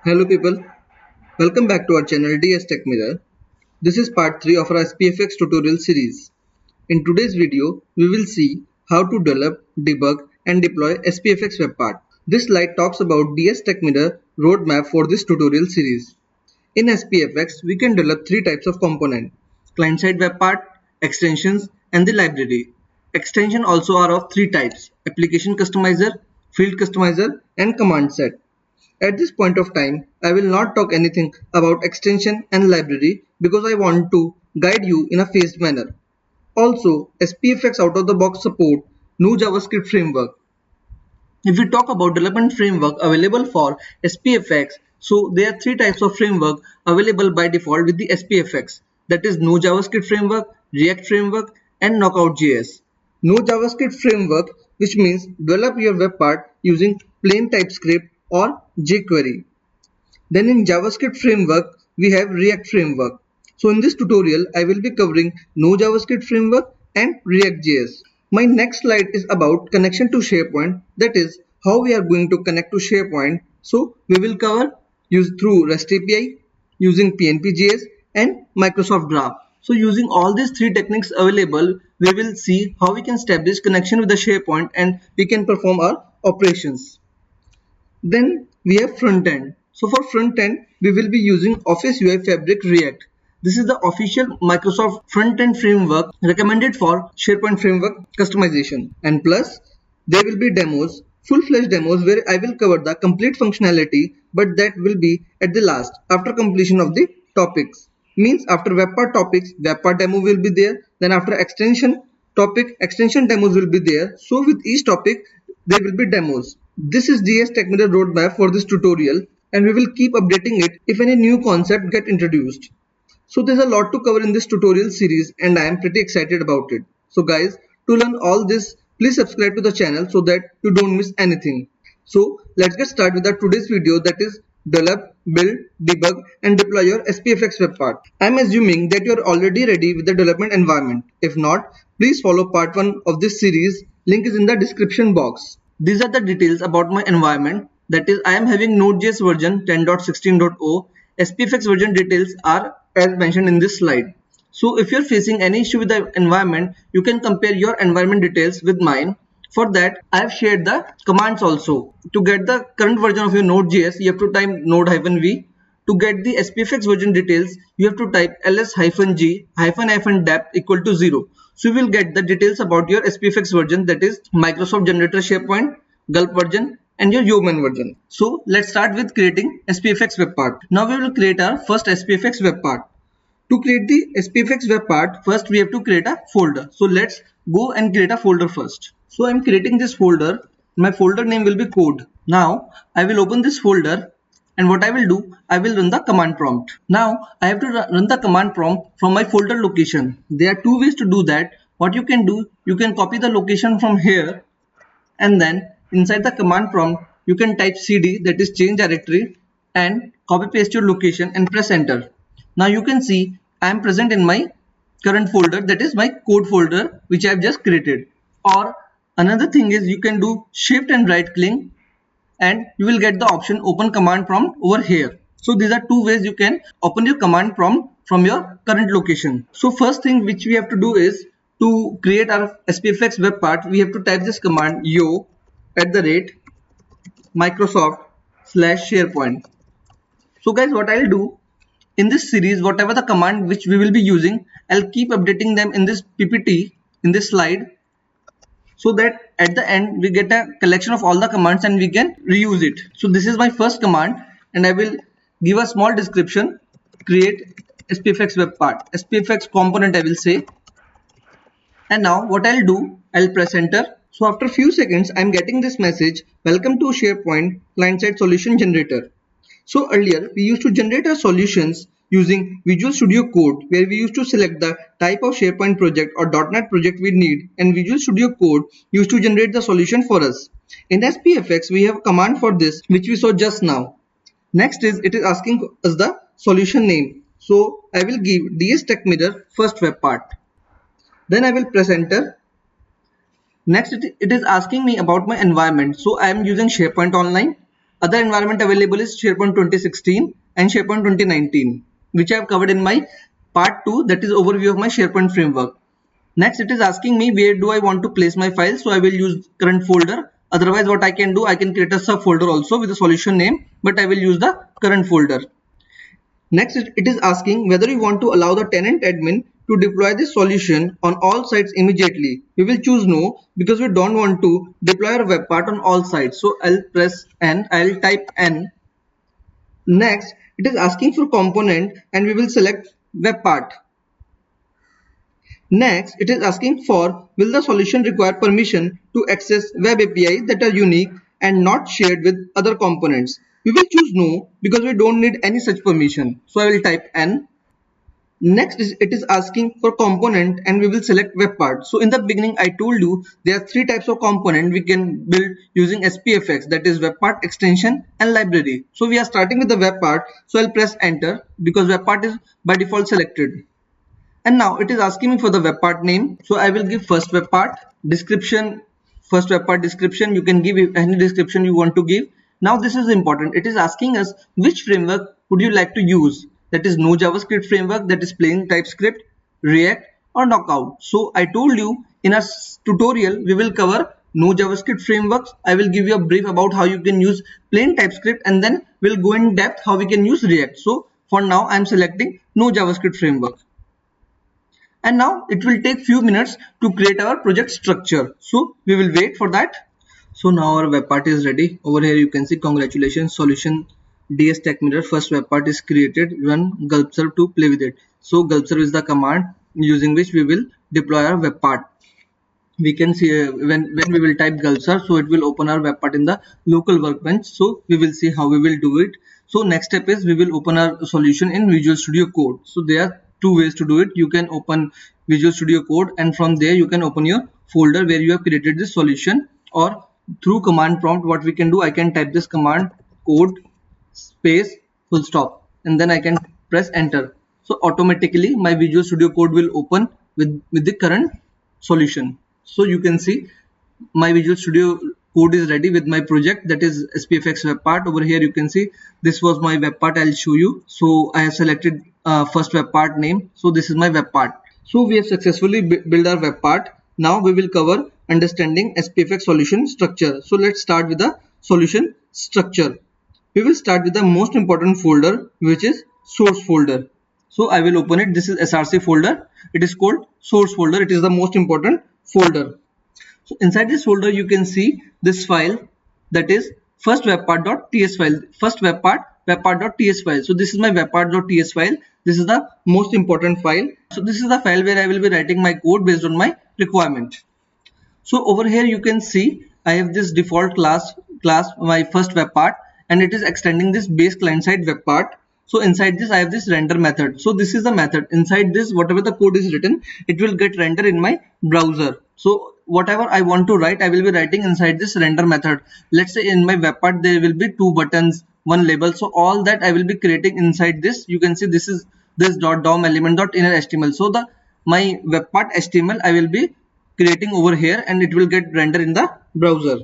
Hello people, welcome back to our channel DS Tech Mirror. This is part 3 of our SPFx tutorial series. In today's video, we will see how to develop, debug and deploy SPFx Webpart. This slide talks about DS Tech Mirror roadmap for this tutorial series. In SPFx, we can develop three types of component: client-side Webpart, extensions and the library. Extension also are of three types: application customizer, field customizer and command set. At this point of time, I will not talk anything about extension and library because I want to guide you in a phased manner. Also, SPFx out of the box support new JavaScript framework. If we talk about development framework available for SPFx, so there are three types of framework available by default with the SPFx. That is no JavaScript framework, React framework and Knockout.js. No JavaScript framework, which means develop your web part using plain TypeScript or jQuery. Then in JavaScript framework, we have React framework. So in this tutorial, I will be covering no JavaScript framework and React.js. My next slide is about connection to SharePoint, that is how we are going to connect to SharePoint. So we will cover use through REST API, using PNP.js and Microsoft Graph. So using all these three techniques available, we will see how we can establish connection with the SharePoint and we can perform our operations. Then we have front end. So for front end, we will be using Office UI Fabric React. This is the official Microsoft front end framework recommended for SharePoint framework customization. And plus, there will be demos, full-fledged demos where I will cover the complete functionality, but that will be at the last after completion of the topics. Means after webpart topics, webpart demo will be there. Then after extension topic, extension demos will be there. So with each topic, there will be demos. This is DS Tech Mirror roadmap for this tutorial and we will keep updating it if any new concept get introduced. So there's a lot to cover in this tutorial series and I am pretty excited about it. So guys, to learn all this, please subscribe to the channel so that you don't miss anything. So let's get started with our today's video, that is develop, build, debug and deploy your SPFx Webpart. I'm assuming that you're already ready with the development environment. If not, please follow part 1 of this series. Link is in the description box. These are the details about my environment, that is I am having Node.js version 10.16.0. SPFx version details are as mentioned in this slide. So if you're facing any issue with the environment, you can compare your environment details with mine. For that, I have shared the commands also. To get the current version of your Node.js, you have to type node-v. To get the SPFx version details, you have to type ls-g-dep equal to 0. So you will get the details about your SPFx version, that is Microsoft Generator SharePoint, Gulp version and your Yeoman version. So let's start with creating SPFx Webpart. Now we will create our first SPFx Webpart. To create the SPFx Webpart, first we have to create a folder. So let's go and create a folder first. So I'm creating this folder. My folder name will be code. Now I will open this folder and what I will do, I will run the command prompt. Now I have to run the command prompt from my folder location. There are two ways to do that. What you can do, you can copy the location from here and then inside the command prompt you can type cd, that is change directory, and copy paste your location and press enter. Now you can see I am present in my current folder, that is my code folder which I have just created. Or another thing is you can do shift and right click and you will get the option open command prompt over here. So these are two ways you can open your command prompt from your current location. So first thing which we have to do is to create our SPFx Webpart, we have to type this command yo @Microsoft/SharePoint. So guys, what I'll do in this series, whatever the command which we will be using, I'll keep updating them in this PPT, in this slide, so that at the end we get a collection of all the commands and we can reuse it. So this is my first command and I will give a small description: create SPFx Webpart, SPFx component I will say. And now what I'll do, I'll press enter. So after few seconds, I'm getting this message: welcome to SharePoint client-side solution generator. So earlier we used to generate our solutions using Visual Studio Code, where we used to select the type of SharePoint project or .NET project we need, and Visual Studio Code used to generate the solution for us. In SPFx, we have a command for this which we saw just now. Next is it is asking us the solution name. So I will give DS Tech Mirror first Webpart. Then I will press enter. Next it is asking me about my environment. So I am using SharePoint Online. Other environment available is SharePoint 2016 and SharePoint 2019, which I have covered in my part 2, that is overview of my SharePoint framework. Next, it is asking me where do I want to place my file, so I will use current folder. Otherwise, what I can do, I can create a subfolder also with a solution name, but I will use the current folder. Next, it is asking whether you want to allow the tenant admin to deploy this solution on all sites immediately. We will choose no because we don't want to deploy our web part on all sites. So I'll press N, I'll type N. Next, it is asking for component and we will select web part. Next, it is asking for will the solution require permission to access web API that are unique and not shared with other components. We will choose no because we don't need any such permission. So I will type N. Next, it is asking for component and we will select web part. So in the beginning, I told you there are 3 types of component we can build using SPFx, that is web part, extension and library. So we are starting with the web part. So I'll press enter because web part is by default selected. And now it is asking me for the web part name. So I will give first web part description, first web part description. You can give any description you want to give. Now this is important. It is asking us which framework would you like to use. That is no JavaScript framework, that is plain TypeScript, React or Knockout. So I told you in our tutorial we will cover no JavaScript frameworks. I will give you a brief about how you can use plain TypeScript and then we'll go in depth how we can use React. So for now I am selecting no JavaScript framework. And now it will take few minutes to create our project structure. So we will wait for that. So now our web part is ready. Over here you can see congratulations, solution DSTechmirror first web part is created. Run gulp serve to play with it. So gulp serve is the command using which we will deploy our web part. We can see when we will type gulp serve, so it will open our web part in the local workbench. So we will see how we will do it. So next step is we will open our solution in Visual Studio Code. So there are 2 ways to do it. You can open Visual Studio Code and from there you can open your folder where you have created this solution, or through command prompt what we can do, I can type this command code space full stop and then I can press enter. So automatically my Visual Studio Code will open with the current solution. So you can see my Visual Studio Code is ready with my project, that is SPFx Webpart. Over here you can see this was my web part. I'll show you. So I have selected first web part name. So this is my web part. So we have successfully built our web part. Now we will cover understanding SPFx solution structure. So let's start with the solution structure. We will start with the most important folder, which is source folder. So I will open it. This is src folder. It is called source folder. It is the most important folder. So inside this folder you can see this file, that is first webpart.ts file, first webpart.ts file. So this is my webpart.ts file. This is the most important file. So this is the file where I will be writing my code based on my requirement. So over here you can see I have this default class my first web part, and it is extending this base client side web part. So inside this I have this render method. So this is the method. Inside this, whatever the code is written, it will get rendered in my browser. So whatever I want to write, I will be writing inside this render method. Let's say in my web part there will be 2 buttons, 1 label. So all that I will be creating inside this. You can see this is this .dom element .inner HTML. So my web part HTML I will be creating over here, and it will get rendered in the browser.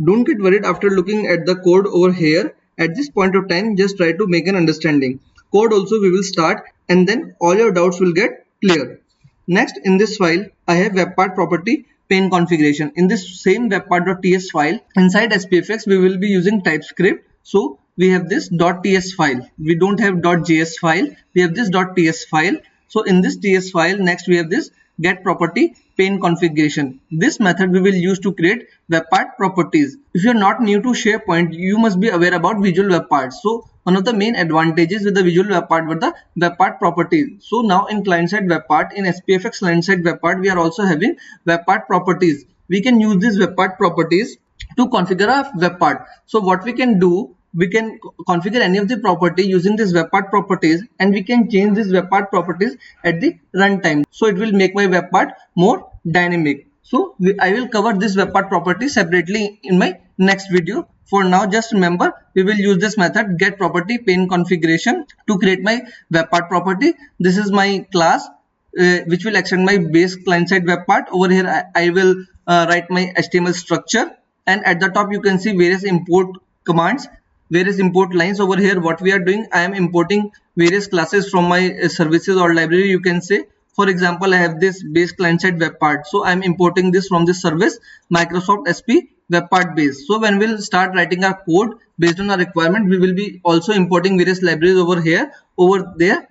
Don't get worried after looking at the code over here. At this point of time, just try to make an understanding. Code also we will start, and then all your doubts will get clear. Next, in this file, I have webpart property pane configuration. In this same webpart.ts file, inside SPFx, we will be using TypeScript. So we have this .ts file. We don't have .js file. We have this .ts file. So in this TS file, next we have this get property pane configuration. This method we will use to create webpart properties. If you are not new to SharePoint, you must be aware about visual webpart. So one of the main advantages with the visual webpart were the webpart properties. So now in client-side webpart, in SPFx client-side webpart, we are also having webpart properties. We can use these webpart properties to configure a webpart. So what we can do, we can configure any of the property using this webpart properties, and we can change these webpart properties at the runtime. So it will make my webpart more dynamic. So I will cover this webpart property separately in my next video. For now, just remember we will use this method get property pane configuration to create my webpart property. This is my class which will extend my base client side webpart. Over here I will write my HTML structure, and at the top you can see various import commands, various import lines. Over here what we are doing, I am importing various classes from my services or library, you can say. For example, I have this base client side web part, so I am importing this from this service Microsoft SP Webpart base. So when we'll start writing our code based on our requirement, we will be also importing various libraries over here. Over there,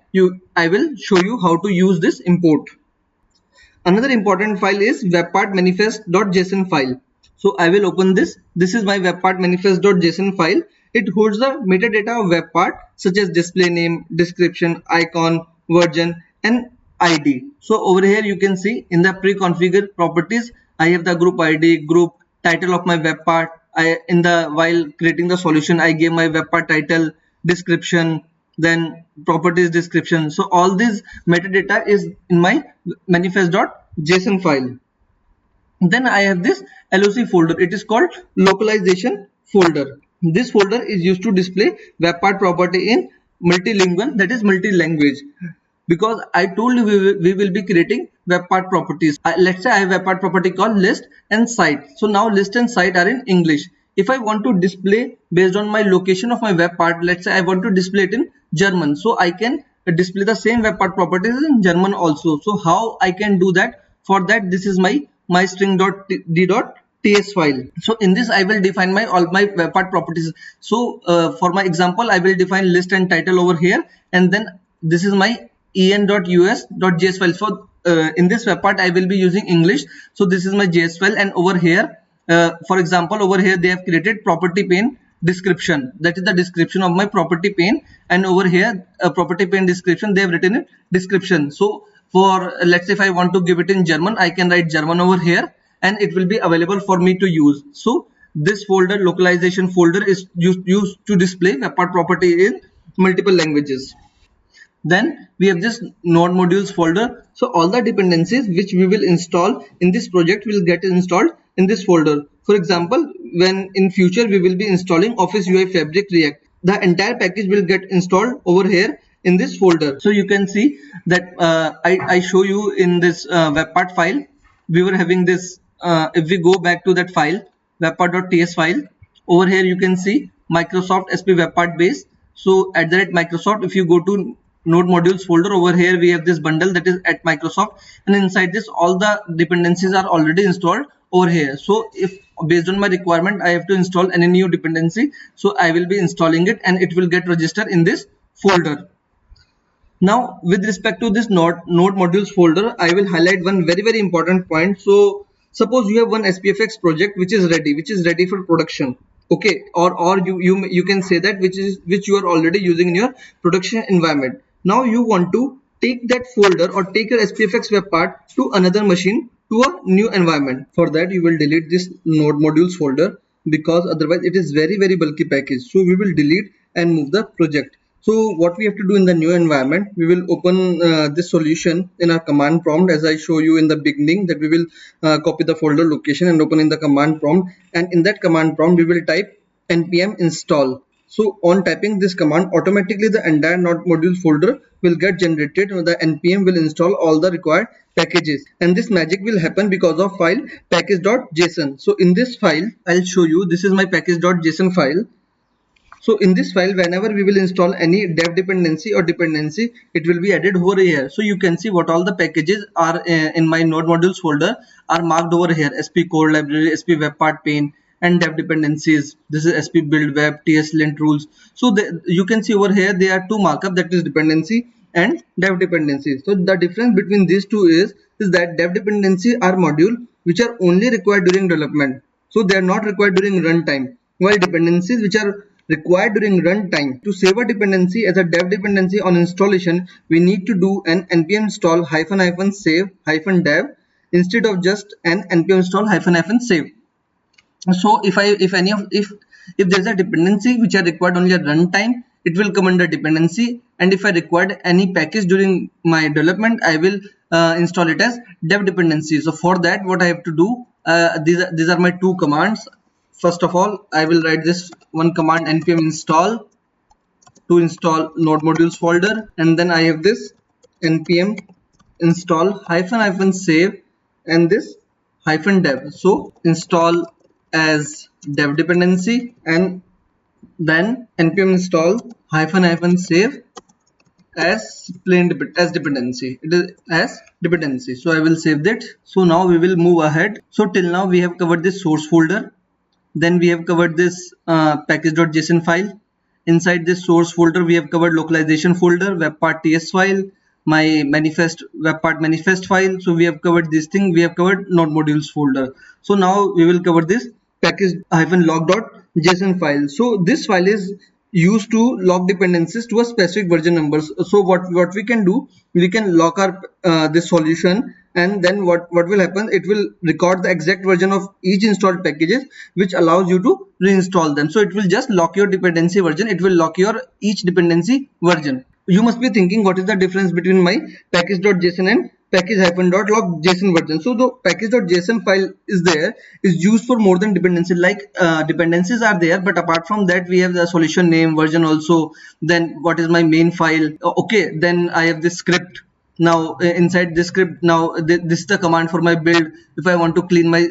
I will show you how to use this import. Another important file is webpart manifest.json file. So I will open this. This is my webpart manifest.json file. It holds the metadata of webpart such as display name, description, icon, version, and ID. So over here you can see in the pre-configured properties, I have the group ID, group title of my webpart. While creating the solution, I gave my webpart title, description, then properties description. So all this metadata is in my manifest.json file. Then I have this loc folder. It is called localization folder. This folder is used to display webpart property in multilingual, that is multi-language. Because I told you we will be creating webpart properties. Let's say I have webpart property called list and site. So now list and site are in English. If I want to display based on my location of my webpart, let's say I want to display it in German, so I can display the same webpart properties in German also. So how I can do that? For that, this is my string.d.ts file. So in this I will define all my webpart properties. So for my example, I will define list and title over here, and then this is my en.us.js file. So in this webpart I will be using English, so this is my JS file. And over here, for example, over here they have created property pane description, that is the description of my property pane. And over here property pane description, they have written it description. So for let's say if I want to give it in German, I can write German over here and it will be available for me to use. So this folder, localization folder, is used to display webpart property in multiple languages. Then we have this node modules folder. So all the dependencies which we will install in this project will get installed in this folder. For example, when in future we will be installing Office UI Fabric React, the entire package will get installed over here in this folder. So you can see that I show you in this webpart file, we were having this. If we go back to that file, webpart.ts file, over here you can see Microsoft SP Webpart base. So at the Microsoft, if you go to node modules folder, over here we have this bundle that is at Microsoft, and inside this all the dependencies are already installed over here. So if based on my requirement I have to install any new dependency, so I will be installing it and it will get registered in this folder. Now with respect to this node modules folder, I will highlight one very important point. So suppose you have one SPFx project which is ready for production, okay, or you can say that which you are already using in your production environment. Now you want to take that folder or take your SPFx web part to another machine, to a new environment. For that you will delete this node modules folder, because otherwise it is very bulky package. So we will delete and move the project. So what we have to do in the new environment, we will open this solution in our command prompt, as I show you in the beginning, that we will copy the folder location and open in the command prompt, and in that command prompt we will type npm install. So on typing this command, automatically the entire node module folder will get generated. The npm will install all the required packages, and this magic will happen because of file package.json. So in this file I'll show you, this is my package.json file. So in this file, whenever we will install any dev dependency or dependency, it will be added over here. So you can see what all the packages are in my node modules folder are marked over here: SP core library, SP webpart pane, and dev dependencies. This is SP build web, TS lint rules. So you can see over here there are two markup, that is dependency and dev dependencies. So the difference between these two is that dev dependency are module which are only required during development. So they are not required during runtime, while dependencies which are required during runtime. To save a dependency as a dev dependency on installation, we need to do an npm install --save -dev instead of just an npm install --save. So if there's a dependency which are required only at runtime, it will come under dependency, and if I required any package during my development, I will install it as dev dependency. So for that, what I have to do, these are my two commands. First of all, I will write this one command npm install to install node modules folder, and then I have this npm install --save and this -dev. So install as dev dependency and then npm install --save as dependency. It is as dependency. So I will save that. So now we will move ahead. So till now we have covered this source folder. Then we have covered this package.json file. Inside this source folder, we have covered localization folder, webpart ts file, my manifest webpart manifest file. So we have covered this thing. We have covered node modules folder. So now we will cover this package-log.json file. So this file is used to log dependencies to a specific version numbers. So what we can do, we can lock our this solution, and then what will happen, it will record the exact version of each installed packages, which allows you to reinstall them. So it will just lock your dependency version, it will lock your each dependency version. You must be thinking, what is the difference between my package.json and package-log JSON version? So the package.json file is used for more than dependency. Like dependencies are there, but apart from that we have the solution name, version also, then what is my main file, okay, then I have this script. Now inside this script, now this is the command for my build. If I want to clean my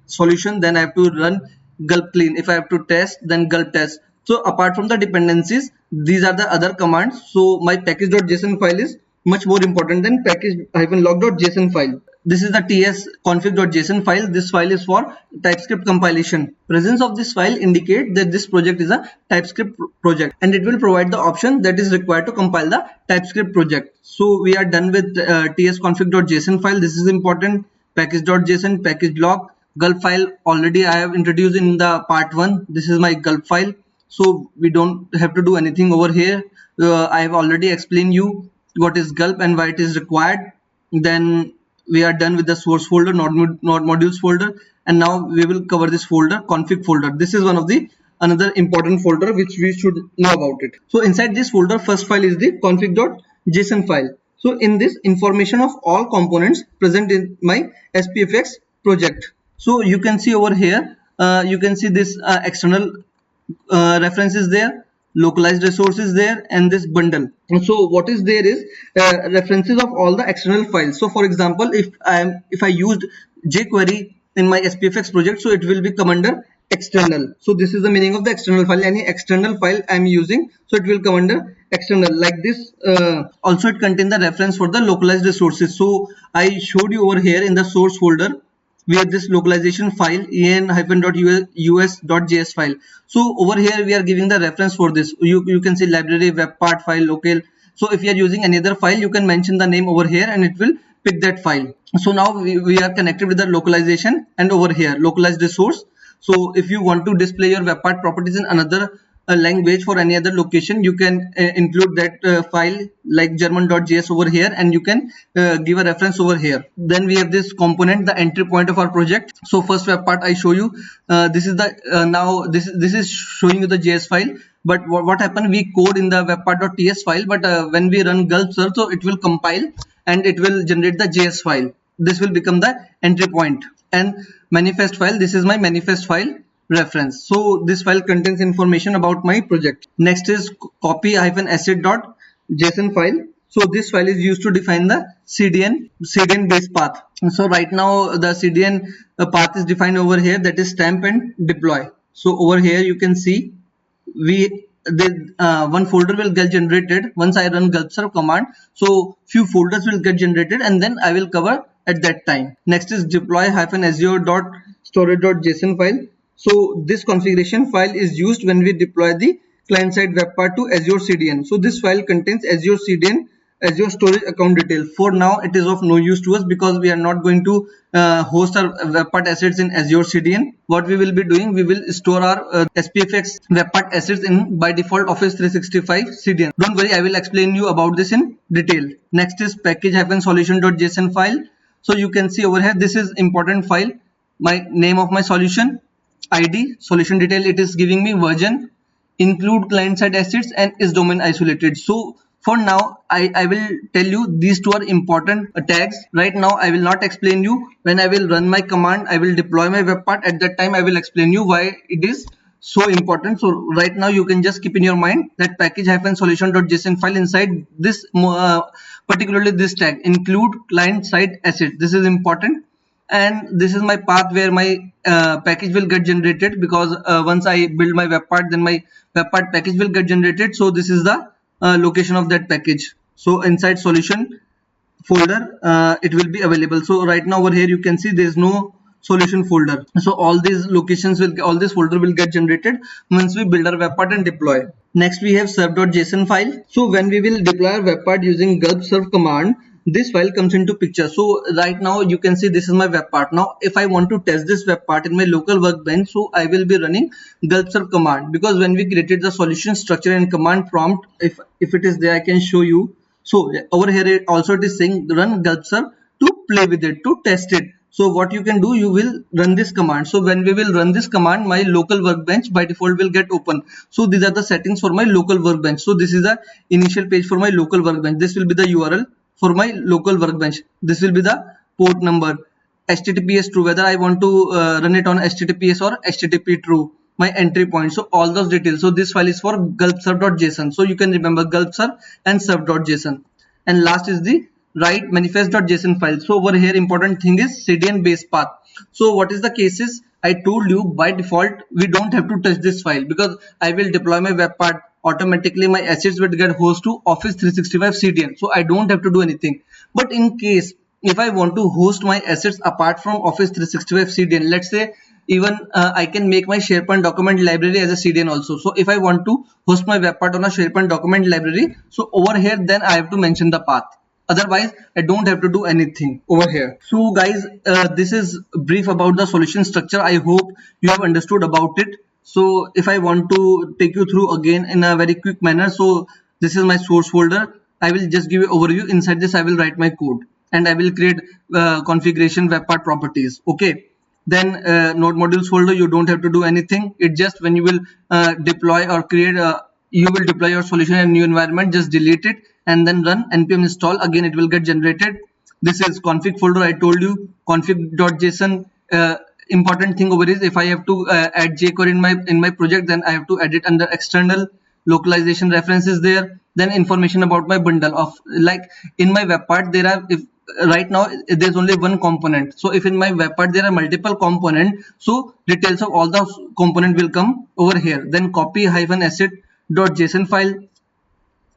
solution, then I have to run gulp clean. If I have to test, then gulp test. So apart from the dependencies, these are the other commands. So my package.json file is much more important than package-log.json file. This is the ts config.json file. This file is for TypeScript compilation. Presence of this file indicate that this project is a TypeScript project, and it will provide the option that is required to compile the TypeScript project. So we are done with ts config.json file. This is important. Package.json, package log, gulp file already I have introduced in the part 1. This is my gulp file. So we don't have to do anything over here. I have already explained you what is gulp and why it is required. Then we are done with the source folder, node modules folder, and now we will cover this folder, config folder. This is one of the another important folder which we should know about it. So inside this folder, first file is the config.json file. So in this, information of all components present in my SPFx project. So you can see over here, you can see this external references there, localized resources there, and this bundle. And so what is there is references of all the external files. So for example, if I used jQuery in my SPFx project, so it will be come under external. So this is the meaning of the external file. Any external file I am using, so it will come under external. Like this, also it contains the reference for the localized resources. So I showed you over here in the source folder, we have this localization file en-us.js file. So over here we are giving the reference for this. You can see library, webpart file, local. So if you are using any other file, you can mention the name over here and it will pick that file. So now we are connected with the localization, and over here localized resource. So if you want to display your webpart properties in another language for any other location, you can include that file like german.js over here, and you can give a reference over here. Then we have this component, the entry point of our project. So first webpart I show you, this is the now this is showing you the JS file. But what happened, we code in the webpart.ts file, but when we run gulp search, so it will compile and it will generate the JS file. This will become the entry point. And manifest file, this is my manifest file reference. So this file contains information about my project. Next is copy-asset.json file. So this file is used to define the CDN base path. So right now the CDN path is defined over here, that is stamp and deploy. So over here you can see one folder will get generated once I run gulp serve command. So few folders will get generated, and then I will cover at that time. Next is deploy-azure.storage.json file. So this configuration file is used when we deploy the client-side webpart to Azure CDN. So this file contains Azure CDN, Azure storage account detail. For now it is of no use to us because we are not going to host our webpart assets in Azure CDN. What we will be doing, we will store our SPFx webpart assets in by default Office 365 CDN. Don't worry, I will explain you about this in detail. Next is package-solution.json file. So you can see over here, this is important file, my name of my solution, ID, solution detail, it is giving me version, include client side assets, and is domain isolated. So for now I will tell you these two are important tags. Right now I will not explain you. When I will run my command, I will deploy my webpart. At that time I will explain you why it is so important. So right now you can just keep in your mind that package-solution.json file, inside this particularly this tag, include client side asset, this is important. and this is my path where my package will get generated, because once I build my web part, then my web part package will get generated. So this is the location of that package. So inside solution folder it will be available. So right now over here you can see there is no solution folder. So all these locations will, all this folder will get generated once we build our web part and deploy. Next we have serve.json file. So when we will deploy our web part using gulp serve command, this file comes into picture. So right now you can see this is my web part. Now if I want to test this web part in my local workbench, so I will be running gulp serve command, because when we created the solution structure and command prompt, if it is there, I can show you. So over here it also it is saying run gulp serve to play with it, to test it. So what you can do, you will run this command. So when we will run this command, my local workbench by default will get open. So these are the settings for my local workbench. So this is the initial page for my local workbench. This will be the URL for my local workbench. This will be the port number, HTTPS true, whether I want to run it on HTTPS or HTTP true, my entry point, so all those details. So this file is for gulpserve.json. So you can remember gulpserve and serve.json. And last is the write manifest.json file. So over here important thing is CDN base path. So what is the cases? I told you by default we don't have to touch this file, because I will deploy my web part, automatically my assets will get host to Office 365 CDN. So I don't have to do anything. But in case if I want to host my assets apart from Office 365 CDN, let's say even I can make my SharePoint document library as a CDN also. So if I want to host my web part on a SharePoint document library, so over here then I have to mention the path. Otherwise I don't have to do anything over here. So guys, this is brief about the solution structure. I hope you have understood about it. So if I want to take you through again in a very quick manner, so this is my source folder. I will just give you overview. Inside this I will write my code, and I will create configuration web part properties. Okay, then node modules folder, you don't have to do anything. It just when you will deploy or create you will deploy your solution in a new environment, just delete it and then run npm install, again it will get generated. This is config folder. I told you config.json. Important thing over is, if I have to add jQuery in my project, then I have to add it under external. Localization references there. Then information about my bundle of, like in my web part there are, if right now there's only one component, so if in my web part there are multiple components, so details of all the component will come over here. Then copy -asset.json file,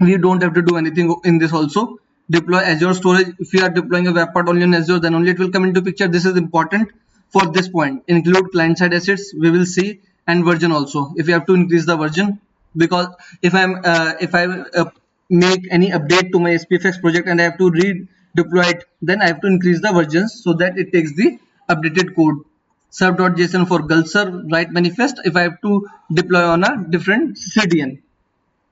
we don't have to do anything in this. Also deploy Azure storage. If you are deploying a web part only on Azure, then only it will come into picture. This is important for this point. Include client side assets, we will see, and version also, if you have to increase the version, because if I make any update to my SPFx project and I have to redeploy it, then I have to increase the versions so that it takes the updated code. Serve.json for gulp serve, write manifest if I have to deploy on a different CDN.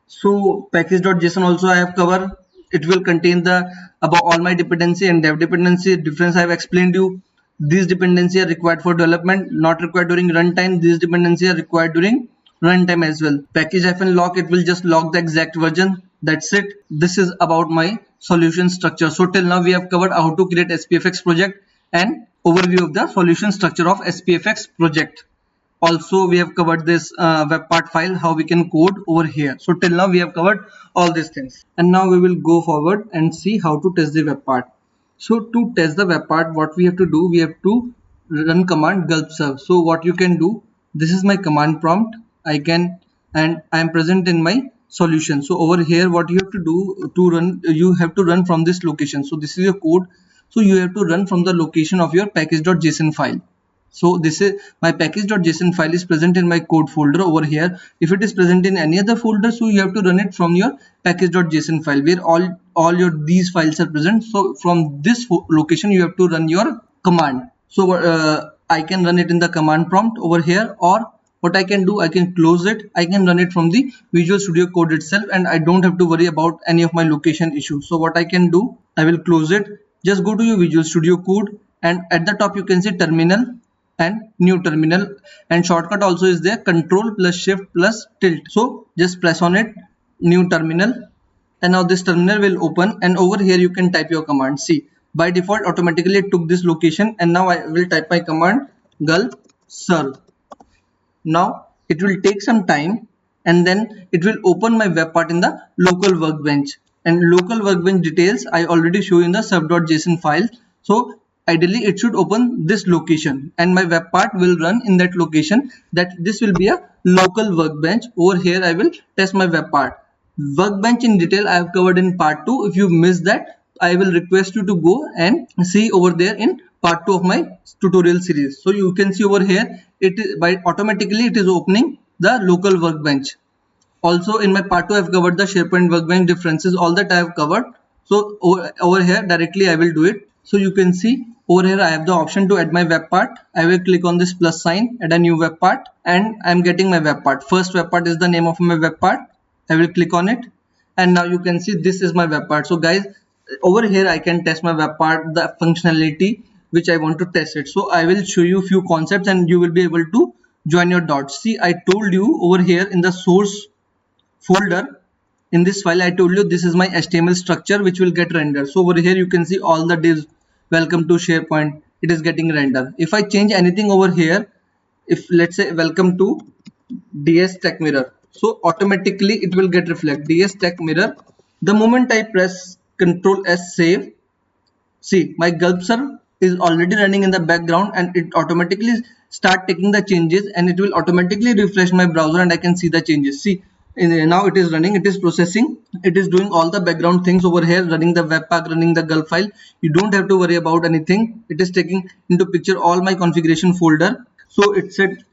So package.json also I have covered. It will contain the about all my dependency and dev dependency. Difference I have explained you. These dependency are required for development, not required during runtime. These dependency are required during runtime as well. Package-lock, it will just lock the exact version. That's it. This is about my solution structure. So till now we have covered how to create SPFx project and overview of the solution structure of SPFx project. Also we have covered this web part file, how we can code over here. So till now we have covered all these things, and now we will go forward and see how to test the web part. So to test the web part, what we have to do, we have to run command gulp serve. So what you can do, this is my command prompt. I am present in my solution. So over here what you have to do to run, you have to run from this location. So this is your code. So you have to run from the location of your package.json file. So this is my package.json file is present in my code folder over here. If it is present in any other folder, so you have to run it from your package.json file where all your these files are present. So from this location you have to run your command. So I can run it in the command prompt over here, or what I can do, I can close it. I can run it from the Visual Studio Code itself, and I don't have to worry about any of my location issues. So what I can do, I will close it. Just go to your Visual Studio Code, and at the top you can see terminal and new terminal, and shortcut also is there, control plus shift plus tilt. So just press on it, new terminal, and now this terminal will open, and over here you can type your command. See, by default automatically it took this location, and now I will type my command gulp serve. Now it will take some time, and then it will open my web part in the local workbench, and local workbench details I already show in the serve.json file. So ideally it should open this location and my web part will run in that location. That this will be a local workbench. Over here I will test my web part. Workbench in detail I have covered in part 2. If you missed that, I will request you to go and see over there in part 2 of my tutorial series. So you can see over here it is by automatically it is opening the local workbench. Also in my part 2 I have covered the SharePoint Workbench differences, all that I have covered. So over here directly I will do it. So you can see over here I have the option to add my web part. I will click on this plus sign, add a new web part, and I am getting my web part. First web part is the name of my web part. I will click on it and now you can see this is my web part. So guys, over here I can test my web part, the functionality which I want to test it. So I will show you few concepts and you will be able to join your dots. See, I told you over here in the source folder, in this file I told you this is my HTML structure which will get rendered. So over here you can see all the divs, welcome to SharePoint, it is getting rendered. If I change anything over here, if let's say welcome to DS Tech Mirror, so automatically it will get reflect DS Tech Mirror. The moment I press Ctrl S save, see my gulp serve is already running in the background and it automatically start taking the changes and it will automatically refresh my browser and I can see the changes. See, now it is running, it is processing, it is doing all the background things over here, running the webpack, running the gulp file. You don't have to worry about anything. It is taking into picture all my configuration folder. So it said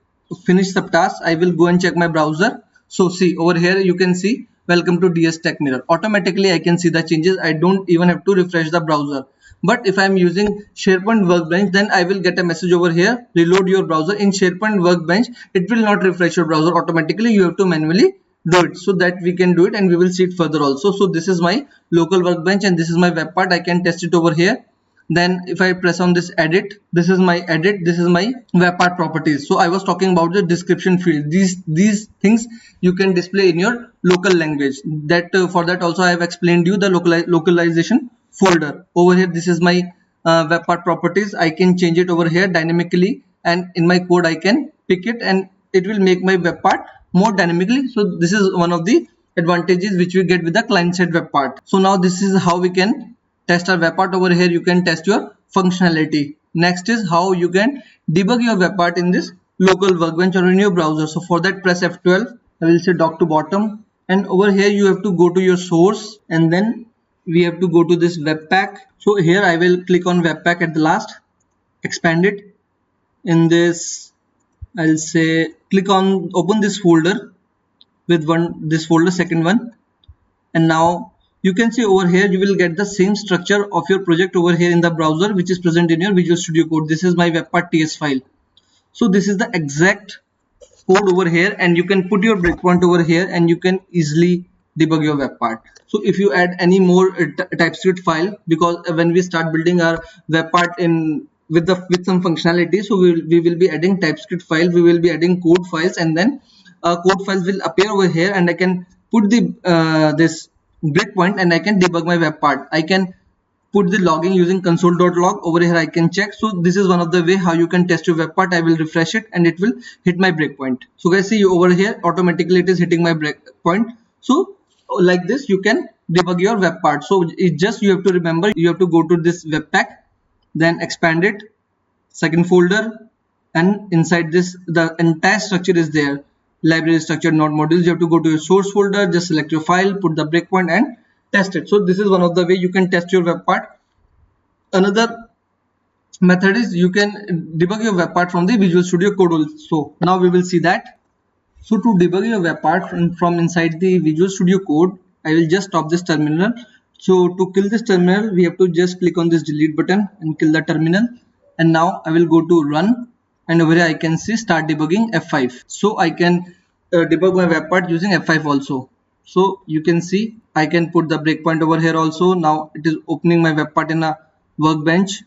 finish subtask. I will go and check my browser. So see over here you can see welcome to DS Tech Mirror. Automatically I can see the changes. I don't even have to refresh the browser. But if I am using SharePoint Workbench, then I will get a message over here, reload your browser. In SharePoint Workbench, it will not refresh your browser automatically. You have to manually do it, so that we can do it and we will see it further also. So this is my local workbench and this is my web part. I can test it over here. Then if I press on this edit, this is my edit, this is my web part properties. So I was talking about the description field. These things you can display in your local language. That for that also I have explained you the localization folder. Over here this is my web part properties. I can change it over here dynamically and in my code I can pick it and it will make my web part more dynamically. So this is one of the advantages which we get with the client side web part. So now this is how we can test our web part. Over here you can test your functionality. Next is how you can debug your web part in this local workbench or in your browser. So for that press F12. I will say dock to bottom and over here you have to go to your source and then we have to go to this webpack. So here I will click on webpack at the last, expand it. In this I'll say click on open this folder with this folder, second one, and now you can see over here you will get the same structure of your project over here in the browser which is present in your Visual Studio Code. This is my webpart TS file. So this is the exact code over here and you can put your breakpoint over here and you can easily debug your web part. So if you add any more TypeScript file, because when we start building our web part in with some functionality, so we will be adding TypeScript file, we will be adding code files, and then code files will appear over here and I can put the this breakpoint and I can debug my web part. I can put the logging using console.log. Over here I can check. So this is one of the way how you can test your web part. I will refresh it and it will hit my breakpoint. So guys, see over here automatically it is hitting my breakpoint. So like this you can debug your web part. So it just, you have to remember, you have to go to this webpack, then expand it, second folder, and inside this the entire structure is there, library structure, node modules. You have to go to your source folder, just select your file, put the breakpoint and test it. So this is one of the way you can test your web part. Another method is you can debug your web part from the Visual Studio Code also. Now we will see that. So to debug your web part from inside the Visual Studio Code, I will just stop this terminal. So to kill this terminal, we have to just click on this delete button and kill the terminal. And now I will go to run and over here I can see start debugging F5. So I can debug my web part using F5 also. So you can see I can put the breakpoint over here also. Now it is opening my web part in a workbench,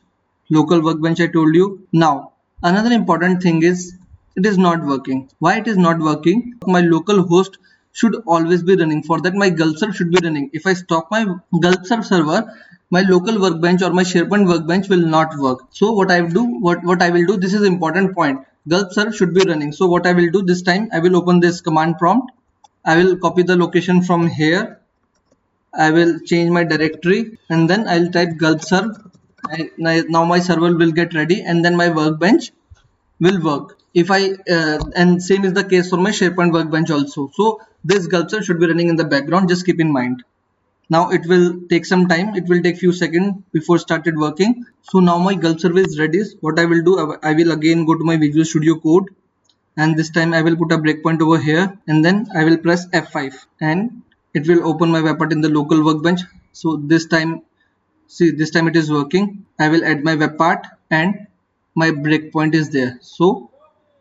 local workbench I told you. Now another important thing is it is not working. Why it is not working? My local host should always be running. For that my gulp serve should be running. If I stop my gulp serve server, my local workbench or my SharePoint workbench will not work. So what I will do, this is important point. Gulp serve should be running. So what I will do this time, I will open this command prompt. I will copy the location from here. I will change my directory and then I will type gulp serve Now my server will get ready, and then my workbench will work. If I and same is the case for my SharePoint Workbench also. So this gulp should be running in the background, just keep in mind. Now it will take some time, it will take few seconds before started working. So now my gulp server is ready. What I will do, I will again go to my Visual Studio Code, and this time I will put a breakpoint over here, and then I will press F5, and it will open my webpart in the local workbench. So this time, see, this time it is working. I will add my webpart, and my breakpoint is there. So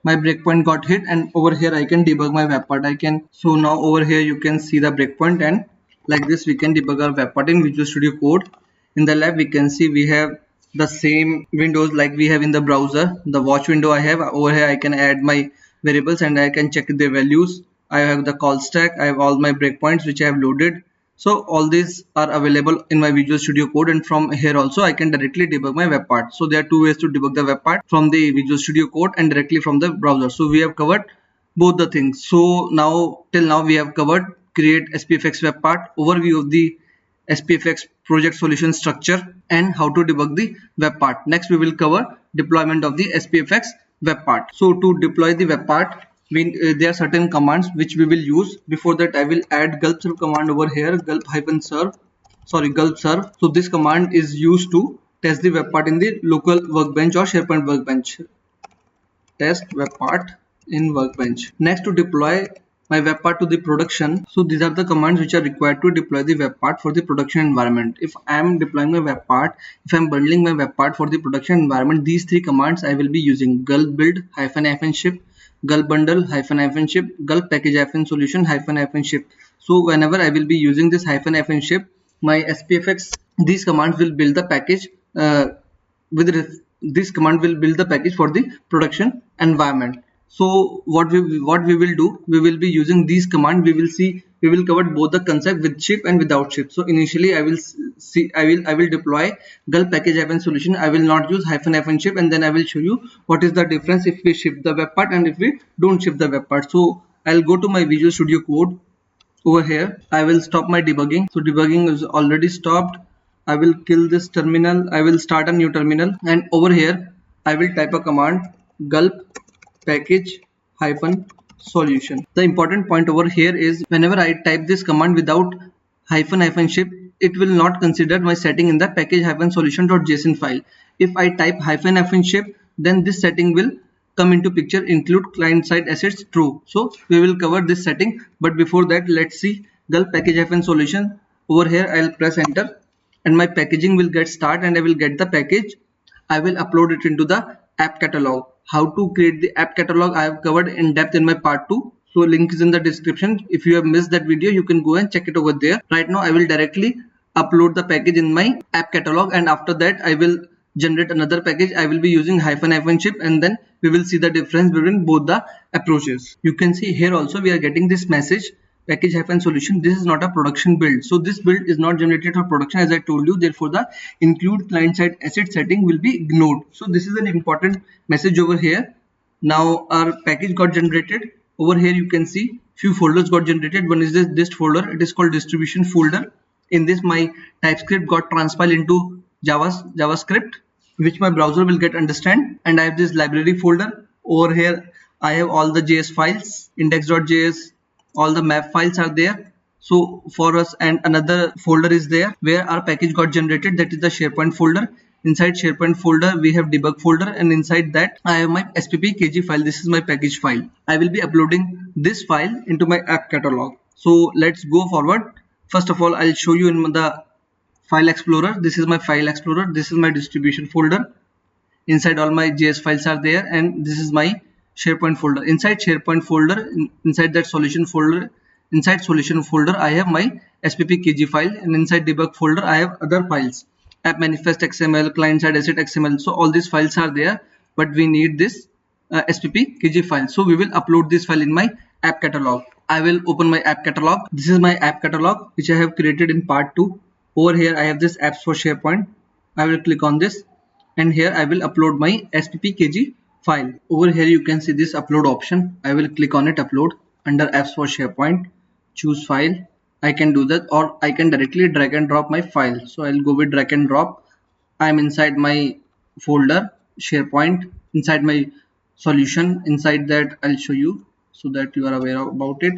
my breakpoint got hit, and over here I can debug my webpart. So now over here you can see the breakpoint, and like this we can debug our webpart in Visual Studio Code. In the lab we can see we have the same windows like we have in the browser. The watch window I have over here, I can add my variables and I can check their values. I have the call stack, I have all my breakpoints which I have loaded. So all these are available in my Visual Studio Code, and from here also I can directly debug my web part. So there are two ways to debug the web part, from the Visual Studio Code and directly from the browser. So we have covered both the things. So now till now we have covered create SPFx web part, overview of the SPFx project solution structure, and how to debug the web part. Next we will cover deployment of the SPFx web part. So to deploy the web part, there are certain commands which we will use. Before that I will add gulp serve command over here, gulp serve. So this command is used to test the web part in the local workbench or SharePoint workbench. Test web part in workbench. Next, to deploy my web part to the production. So these are the commands which are required to deploy the web part for the production environment. If I am deploying my web part, if I am bundling my web part for the production environment, these three commands I will be using: gulp build -ship, gulp bundle -ship, gulp package solution -ship. So whenever I will be using this -ship, my SPFx, these commands will build the package this command will build the package for the production environment. So what we will do, we will be using these commands. We will cover both the concept with ship and without ship. So initially I will deploy gulp package solution. I will not use -ship, and then I will show you what is the difference if we ship the web part and if we don't ship the web part. So I'll go to my Visual Studio Code. Over here I will stop my debugging. So debugging is already stopped. I will kill this terminal. I will start a new terminal, and over here I will type a command gulp package solution. The important point over here is, whenever I type this command without -ship, it will not consider my setting in the package solution.json file. If I type -ship, then this setting will come into picture, include client side assets true. So we will cover this setting, but before that let's see gulp package solution. Over here I'll press enter, and my packaging will get start, and I will get the package. I will upload it into the app catalog. How to create the app catalog I have covered in depth in my part 2. So link is in the description. If you have missed that video, you can go and check it over there. Right now I will directly upload the package in my app catalog, and after that I will generate another package. I will be using -ship, and then we will see the difference between both the approaches. You can see here also we are getting this message package solution. This is not a production build, so this build is not generated for production, as I told you. Therefore the include client side asset setting will be ignored. So this is an important message over here. Now our package got generated. Over here you can see few folders got generated. One is this dist folder. It is called distribution folder. In this my TypeScript got transpiled into JavaScript, which my browser will get understand. And I have this library folder. Over here I have all the JS files, index.js, all the map files are there. So for us, and another folder is there where our package got generated, that is the SharePoint folder. Inside SharePoint folder we have debug folder, and inside that I have my SPPkg file. This is my package file. I will be uploading this file into my app catalog. So let's go forward. First of all, I'll show you in the file explorer. This is my file explorer. This is my distribution folder. Inside all my JS files are there, and this is my SharePoint folder. Inside SharePoint folder, inside that solution folder, I have my SPPkg file, and inside debug folder I have other files, app manifest XML, client side asset XML. So all these files are there, but we need this SPPkg file. So we will upload this file in my app catalog. I will open my app catalog. This is my app catalog which I have created in part 2. Over here I have this apps for SharePoint. I will click on this, and here I will upload my SPPkg file. Over here you can see this upload option. I will click on it, upload, under apps for SharePoint, choose file. I can do that, or I can directly drag and drop my file. So I'll go with drag and drop. I'm inside my folder SharePoint, inside my solution. Inside that I'll show you so that you are aware about it.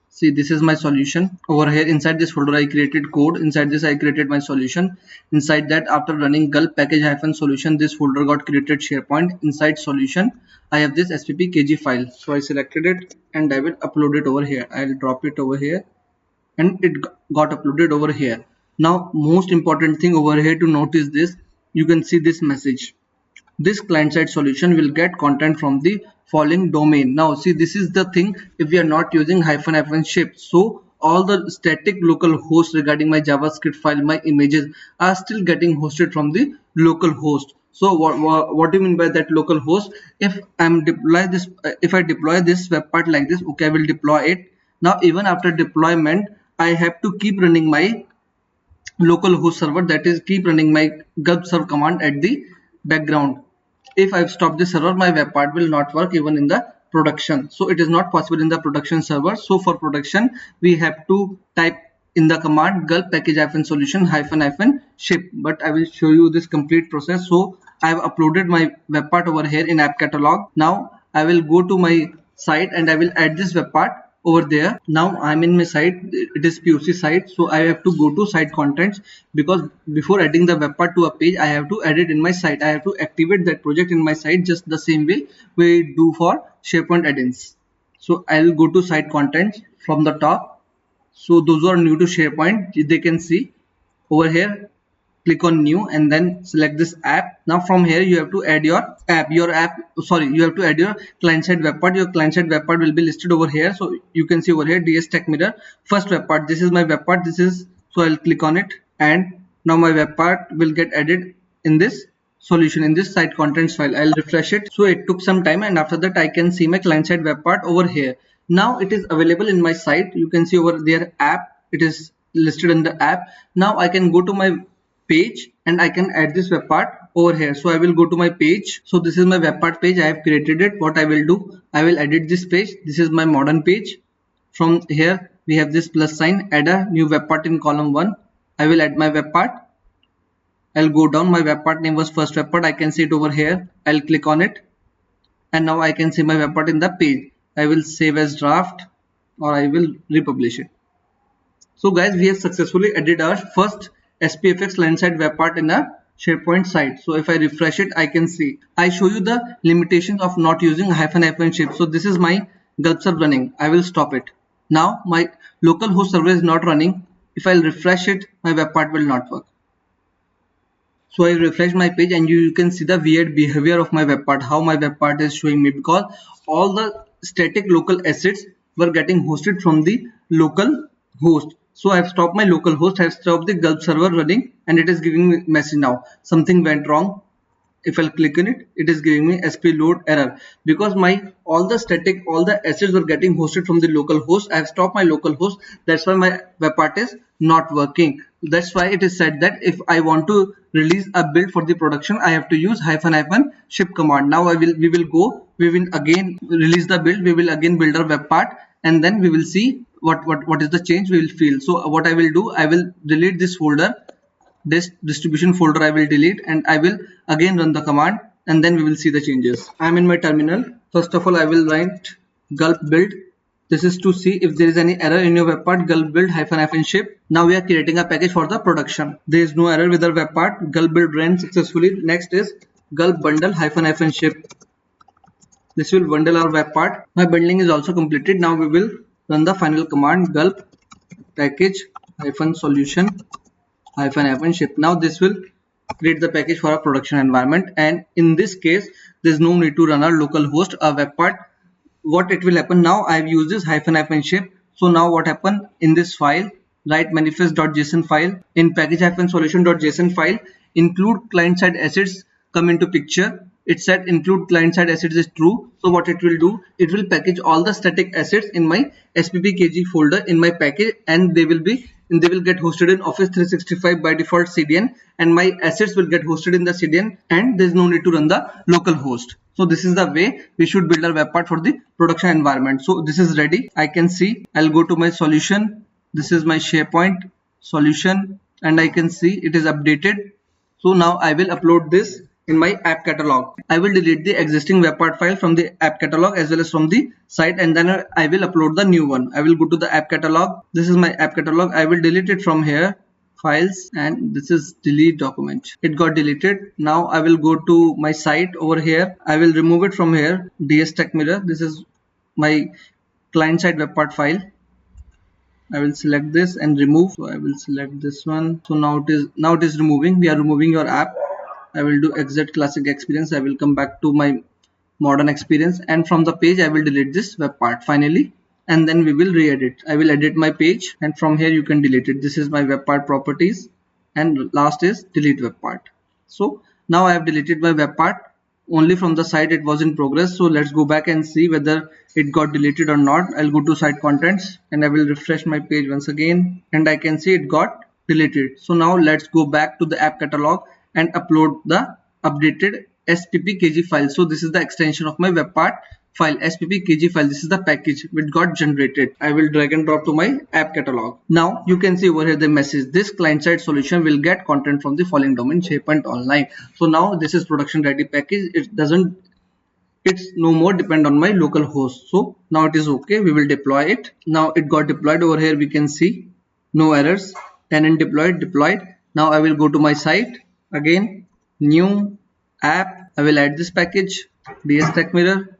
See, this is my solution. Over here inside this folder I created code. Inside this I created my solution. Inside that, after running gulp package hyphen solution, this folder got created SharePoint. Inside solution I have this SFPx file. So I selected it and I will upload it over here. I'll drop it over here and it got uploaded over here. Now most important thing over here to notice this, you can see this message: this client-side solution will get content from the following domain. Now see, this is the thing, if we are not using hyphen ship, so all the static local hosts regarding my JavaScript file, my images are still getting hosted from the local host. So what do you mean by that local host? If I'm deploy this, if I deploy this web part like this, okay, I will deploy it. Now even after deployment, I have to keep running my local host server, that is keep running my gulp serve command at the background. If I've stopped the server, my web part will not work even in the production. So it is not possible in the production server. So for production we have to type in the command gulp package hyphen solution hyphen ship. But I will show you this complete process. So I have uploaded my web part over here in app catalog. Now I will go to my site and I will add this web part over there. Now I'm in my site, it is POC site, so I have to go to site contents, because before adding the web part to a page I have to add it in my site. I have to activate that project in my site just the same way we do for SharePoint add-ins. So I'll go to site contents from the top. So those who are new to SharePoint, they can see over here, click on new and then select this app. Now from here you have to add you have to add your client-side web part. Your client-side web part will be listed over here. So you can see over here DS Techmirror first web part. This is my web part. So I'll click on it and now my web part will get added in this solution, in this site contents file. I'll refresh it. So it took some time and after that I can see my client-side web part over here. Now it is available in my site. You can see over there app, it is listed in the app. Now I can go to my page and I can add this web part over here. So I will go to my page. So this is my web part page. I have created it. What I will do, I will edit this page. This is my modern page. From here we have this plus sign, add a new web part in column 1. I will add my web part. I'll go down. My web part name was first web part. I can see it over here. I'll click on it and now I can see my web part in the page. I will save as draft or I will republish it. So guys, we have successfully added our first SPFx client-side web part in a SharePoint site. So if I refresh it, I can see. I show you the limitations of not using hyphen ship. So this is my gulp serve running. I will stop it. Now my local host server is not running. If I'll refresh it, my web part will not work. So I refresh my page and you can see the weird behavior of my web part, how my web part is showing me, because all the static local assets were getting hosted from the local host. So I have stopped my local host, I have stopped the gulp server running and it is giving me message now. Something went wrong. If I'll click on it, it is giving me SP load error, because all the assets were getting hosted from the local host. I have stopped my local host. That's why my web part is not working. That's why it is said that if I want to release a build for the production, I have to use hyphen ship command. Now we will again release the build. We will again build our web part and then we will see what is the change we will feel. So what I will do, I will delete this folder. This distribution folder I will delete and I will again run the command and then we will see the changes. I am in my terminal. First of all, I will write gulp build. This is to see if there is any error in your web part, gulp build hyphen ship. Now we are creating a package for the production. There is no error with our web part. Gulp build ran successfully. Next is gulp bundle hyphen ship. This will bundle our web part. My bundling is also completed. Now we will run the final command gulp package hyphen solution hyphen ship. Now this will create the package for our production environment, and in this case there is no need to run our local host, a web part. What it will happen now, I have used this hyphen ship. So now what happened in this file, write manifest.json file, in package hyphen solution.json file, include client side assets come into picture. It said include client side assets is true. So what it will do, it will package all the static assets in my SPFx folder in my package, and they will get hosted in Office 365 by default CDN, and my assets will get hosted in the CDN and there is no need to run the local host. So this is the way we should build our web part for the production environment. So this is ready. I can see, I'll go to my solution. This is my SharePoint solution and I can see it is updated. So now I will upload this in my app catalog. I will delete the existing webpart file from the app catalog as well as from the site, and then I will upload the new one. I will go to the app catalog. This is my app catalog. I will delete it from here, files, and this is delete document. It got deleted. Now I will go to my site over here. I will remove it from here, dstechmirror. This is my client side webpart file. I will select this and remove. So I will select this one. So now it is removing. We are removing your app. I will do exit classic experience. I will come back to my modern experience, and from the page I will delete this web part finally, and then we will re-edit. I will edit my page, and from here you can delete it. This is my web part properties, and last is delete web part. So now I have deleted my web part. Only from the site it was in progress. So let's go back and see whether it got deleted or not. I'll go to site contents and I will refresh my page once again, and I can see it got deleted. So now let's go back to the app catalog and upload the updated SPPkg file. So this is the extension of my web part file, SPPkg file. This is the package which got generated. I will drag and drop to my app catalog. Now you can see over here the message, this client side solution will get content from the following domain, SharePoint Online. So now this is production ready package. It's no more depend on my local host. So now it is okay. We will deploy it. Now it got deployed. Over here we can see no errors, tenant deployed. Now I will go to my site again, new app. I will add this package, dstechmirror.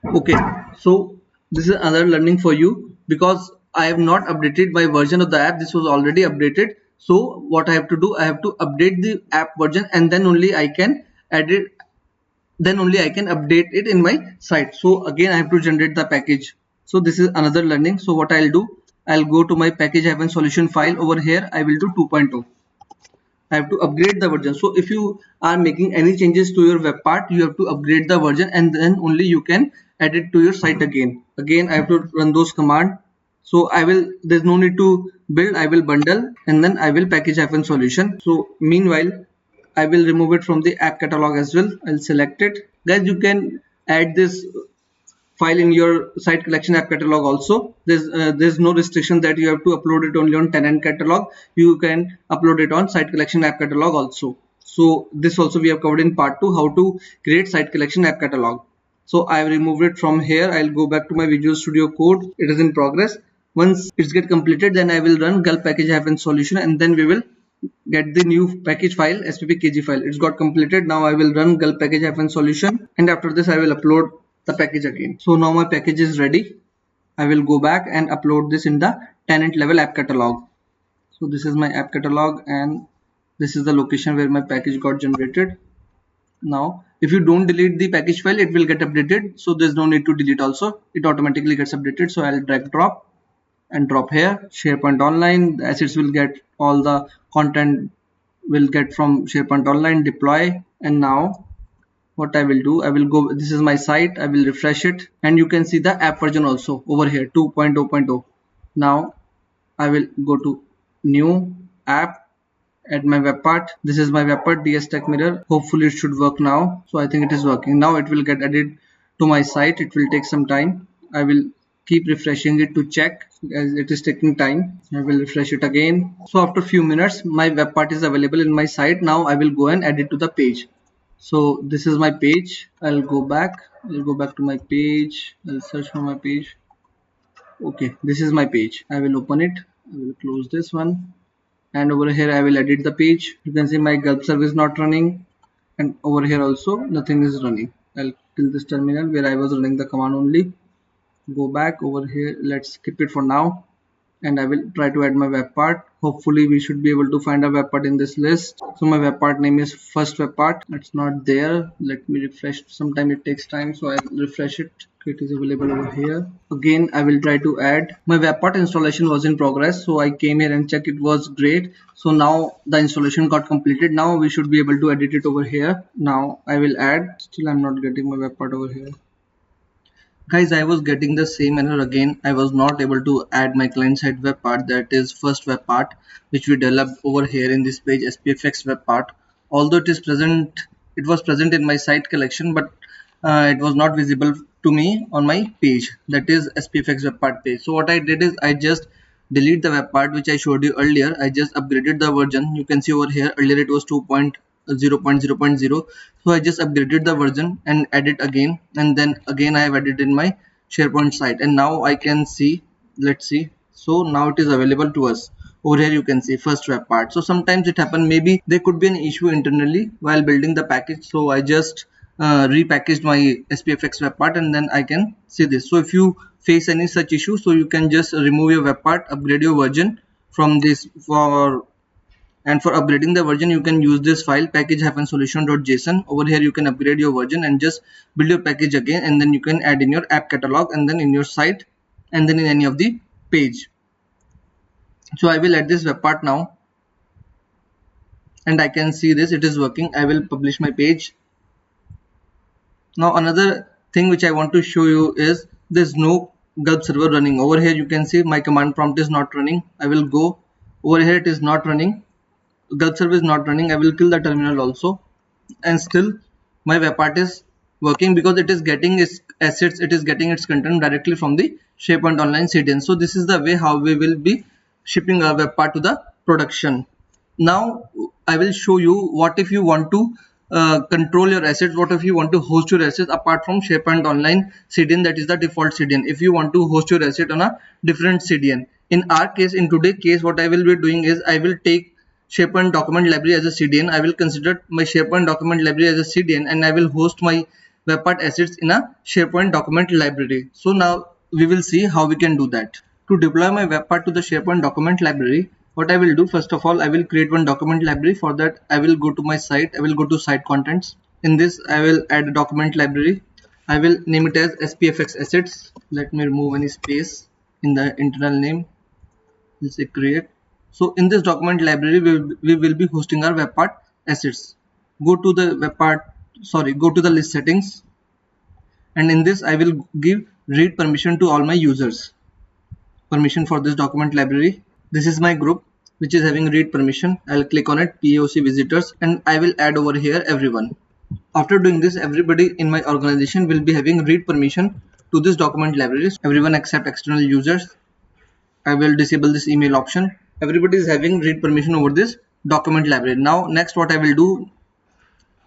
Okay, so this is another learning for you, because I have not updated my version of the app. This was already updated. So what I have to do, I have to update the app version, and then only I can edit, then only I can update it in my site. So again I have to generate the package. So this is another learning. So what I'll do, I'll go to my package-solution file. Over here I will do 2.0. I have to upgrade the version. So if you are making any changes to your web part, you have to upgrade the version, and then only you can add it to your site again. I have to run those commands. So there's no need to build. I will bundle, and then I will package-solution. So meanwhile I will remove it from the app catalog as well. I'll select it. Guys, you can add this file in your site collection app catalog also. There's no restriction that you have to upload it only on tenant catalog. You can upload it on site collection app catalog also. So this also we have covered in part 2, how to create site collection app catalog. So I removed it from here. I'll go back to my Visual Studio Code. It is in progress. Once it's get completed, then I will run gulp package-solution, and then we will get the new package file, SPPkg file. It's got completed. Now I will run gulp package-solution, and after this I will upload the package again. So now my package is ready. I will go back and upload this in the tenant level app catalog. So this is my app catalog, and this is the location where my package got generated. Now if you don't delete the package file, it will get updated. So there's no need to delete also. It automatically gets updated. So I'll drag drop and drop here, SharePoint Online. The assets will get, all the content will get from SharePoint Online, deploy. And now what I will do, I will go, this is my site, I will refresh it, and you can see the app version also over here, 2.0.0. Now I will go to new app, add my web part. This is my web part, dstechmirror. Hopefully it should work now. So I think it is working. Now it will get added to my site. It will take some time. I will keep refreshing it to check, as it is taking time. I will refresh it again. So after few minutes my web part is available in my site. Now I will go and add it to the page. So this is my page. I'll go back to my page. I'll search for my page. Okay, this is my page. I will open it. I will close this one, and over here I will edit the page. You can see my gulp service not running, and over here also nothing is running. I'll kill this terminal where I was running the command only. Go back over here. Let's skip it for now, and I will try to add my web part. Hopefully we should be able to find a web part in this list. So my web part name is first web part. It's not there. Let me refresh. Sometime it takes time, so I'll refresh it. It is available over here. Again I will try to add. My web part installation was in progress, so I came here and checked. It was great. So now the installation got completed. Now we should be able to edit it over here. Now I will add. Still I'm not getting my web part over here. Guys, I was getting the same error again. I was not able to add my client side web part, that is first web part, which we developed over here in this page, SPFx Webpart. Although it was present in my site collection, but it was not visible to me on my page, that is SPFx Webpart page. So what I did is I just delete the web part which I showed you earlier. I just upgraded the version. You can see over here, earlier it was 2.0 0.0.0. So I just upgraded the version and added again, and then again I have added in my SharePoint site, and now I can see, let's see. So now it is available to us. Over here you can see first web part. So sometimes it happen, maybe there could be an issue internally while building the package, so I just repackaged my SPFx web part, and then I can see this. So if you face any such issue, so you can just remove your web part, upgrade your version from this. For upgrading the version, you can use this file package-solution.json. Over here you can upgrade your version and just build your package again, and then you can add in your app catalog, and then in your site, and then in any of the page. So I will add this web part now, and I can see this, it is working. I will publish my page. Now another thing which I want to show you is there's no gulp server running. Over here you can see my command prompt is not running. I will go over here, it is not running. Gulp server is not running. I will kill the terminal also, and still my web part is working because it is getting its assets, it is getting its content directly from the SharePoint Online CDN. So this is the way how we will be shipping our web part to the production. Now I will show you what if you want to control your assets, what if you want to host your assets apart from SharePoint Online CDN, that is the default CDN. If you want to host your asset on a different CDN, in our case, in today's case, what I will be doing is I will take SharePoint document library as a CDN. I will consider my SharePoint document library as a CDN, and I will host my web part assets in a SharePoint document library. So now we will see how we can do that. To deploy my web part to the SharePoint document library, what I will do, first of all, I will create one document library. For that, I will go to my site. I will go to site contents. In this, I will add a document library. I will name it as SPFx assets. Let me remove any space in the internal name. Let's say create. So in this document library, we will be hosting our web part assets. Go to the go to the list settings, and in this I will give read permission to all my users. Permission for this document library. This is my group which is having read permission. I'll click on it, POC visitors, and I will add over here everyone. After doing this, everybody in my organization will be having read permission to this document library. Everyone except external users. I will disable this email option. Everybody is having read permission over this document library. Now next what I will do,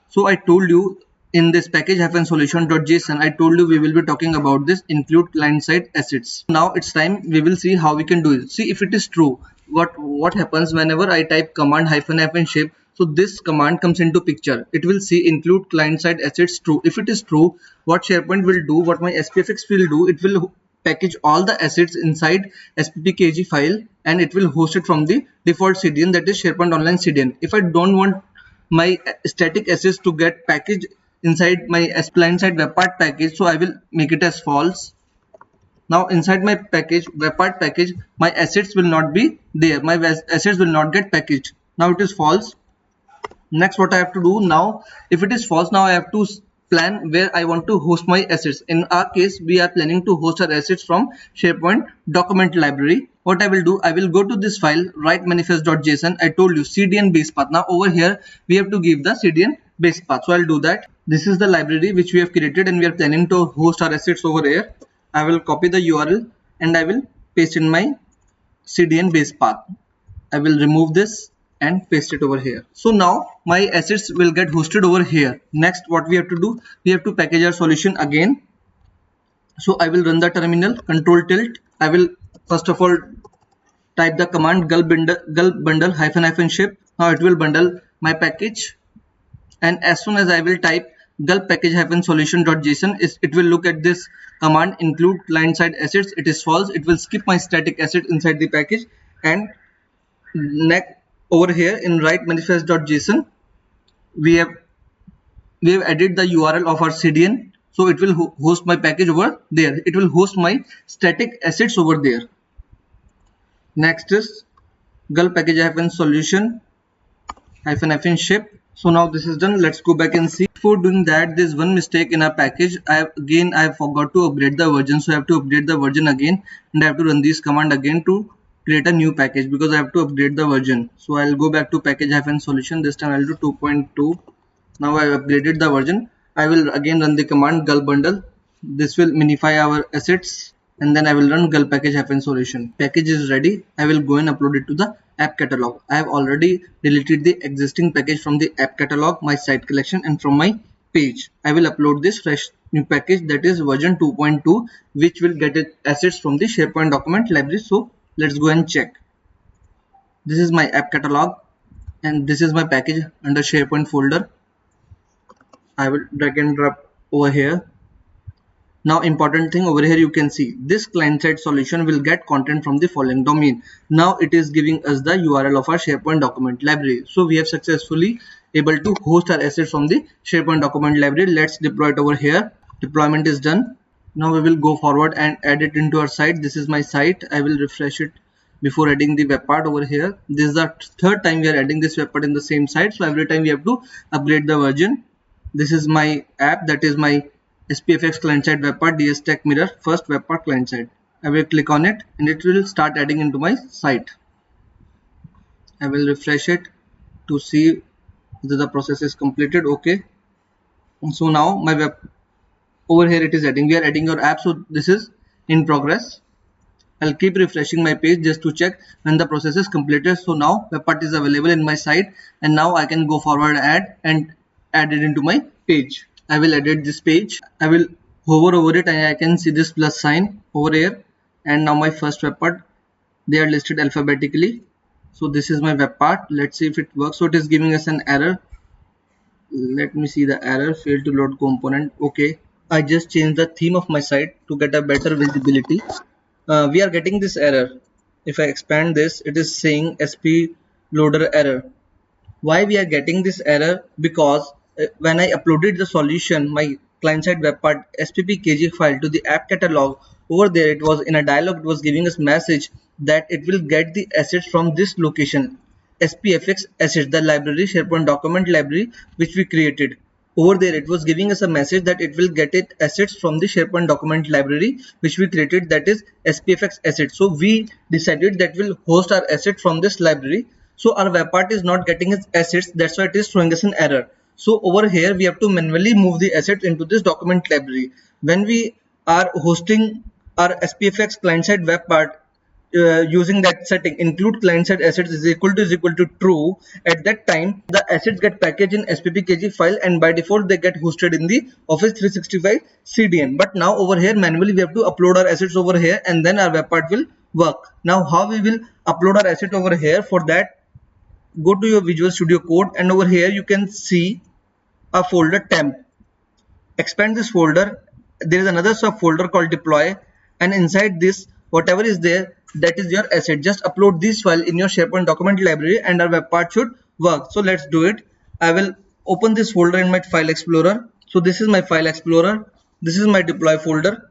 so I told you in this package-solution.json, I told you we will be talking about this include client-side assets. Now it's time we will see how we can do it. See if it is true. What happens whenever I type command -ship, so this command comes into picture. It will see include client-side assets true. If it is true, what SharePoint will do, what my SPFx will do, it will package all the assets inside SPPKG file, and it will host it from the default CDN, that is SharePoint Online CDN. If I don't want my static assets to get packaged inside my client-side web part package, so I will make it as false. Now inside my package web part package, my assets will not be there. My assets will not get packaged. Now it is false. Next what I have to do now, if it is false, now I have to plan where I want to host my assets. In our case, we are planning to host our assets from SharePoint document library. What I will do, I will go to this file, write manifest.json. I told you CDN base path. Now over here, we have to give the CDN base path. So I'll do that. This is the library which we have created, and we are planning to host our assets over here. I will copy the URL and I will paste in my CDN base path. I will remove this and paste it over here. So now my assets will get hosted over here. Next what we have to do, we have to package our solution again. So I will run the terminal, control tilt. I will first of all type the command gulp bundle -ship. Now it will bundle my package, and as soon as I will type gulp package-solution.json, it will look at this command include client-side assets. It is false. It will skip my static asset inside the package, and next over here in write manifest.json, we have added the URL of our CDN, so it will host my package over there. It will host my static assets over there. Next is gulp package-solution-ship. So now this is done. Let's go back and see. Before doing that, there's one mistake in our package. I forgot to upgrade the version, so I have to upgrade the version again, and I have to run this command again to create a new package because I have to upgrade the version. So I'll go back to package-solution. This time I'll do 2.2. Now I have upgraded the version. I will again run the command gulp bundle. This will minify our assets. and then I will run gulp package-solution. Package is ready. I will go and upload it to the app catalog. I have already deleted the existing package from the app catalog, my site collection, and from my page. I will upload this fresh new package, that is version 2.2, which will get its assets from the SharePoint document library. So let's go and check. This is my app catalog and this is my package under SharePoint folder. I will drag and drop over here. Now important thing over here, you can see this client side solution will get content from the following domain. Now it is giving us the URL of our SharePoint document library. So we have successfully able to host our assets from the SharePoint document library. Let's deploy it over here. Deployment is done. Now we will go forward and add it into our site. This is my site. I will refresh it before adding the web part over here. This is the third time we are adding this web part in the same site. So every time we have to upgrade the version. This is my app, that is my SPFx client-side webpart DSTechmirror first webpart client-side. I will click on it and it will start adding into my site. I will refresh it to see whether the process is completed. Okay. So now my web over here it is adding. We are adding your app. So this is in progress. I'll keep refreshing my page just to check when the process is completed. So now webpart is available in my site and now I can go forward and add it into my page. I will edit this page. I will hover over it and I can see this plus sign over here, and now my first web part, they are listed alphabetically. So this is my web part. Let's see if it works. So it is giving us an error. Let me see the error, failed to load component. Okay, I just changed the theme of my site to get a better visibility. We are getting this error. If I expand this, it is saying SP loader error. Why we are getting this error? Because when I uploaded the solution, my client-side web part SPPkg file to the app catalog, over there it was in a dialog, it was giving us message that it will get the assets from this location, SPFx assets, the library, SharePoint document library which we created. Over there it was giving us a message that it will get it assets from the SharePoint document library which we created, that is SPFx assets. So we decided that we'll host our asset from this library. So our web part is not getting its assets, that's why it is showing us an error. So over here we have to manually move the assets into this document library. When we are hosting our SPFx client-side web part using that setting, include client-side assets is equal to true, at that time the assets get packaged in SPPkg file and by default they get hosted in the Office 365 CDN. But now over here manually we have to upload our assets over here and then our web part will work. Now how we will upload our asset over here? For that, go to your Visual Studio Code and over here you can see a folder temp. Expand this folder. There is another subfolder called deploy, and inside this whatever is there, that is your asset. Just upload this file in your SharePoint document library and our web part should work. So let's do it. I will open this folder in my file explorer. So this is my file explorer. This is my deploy folder.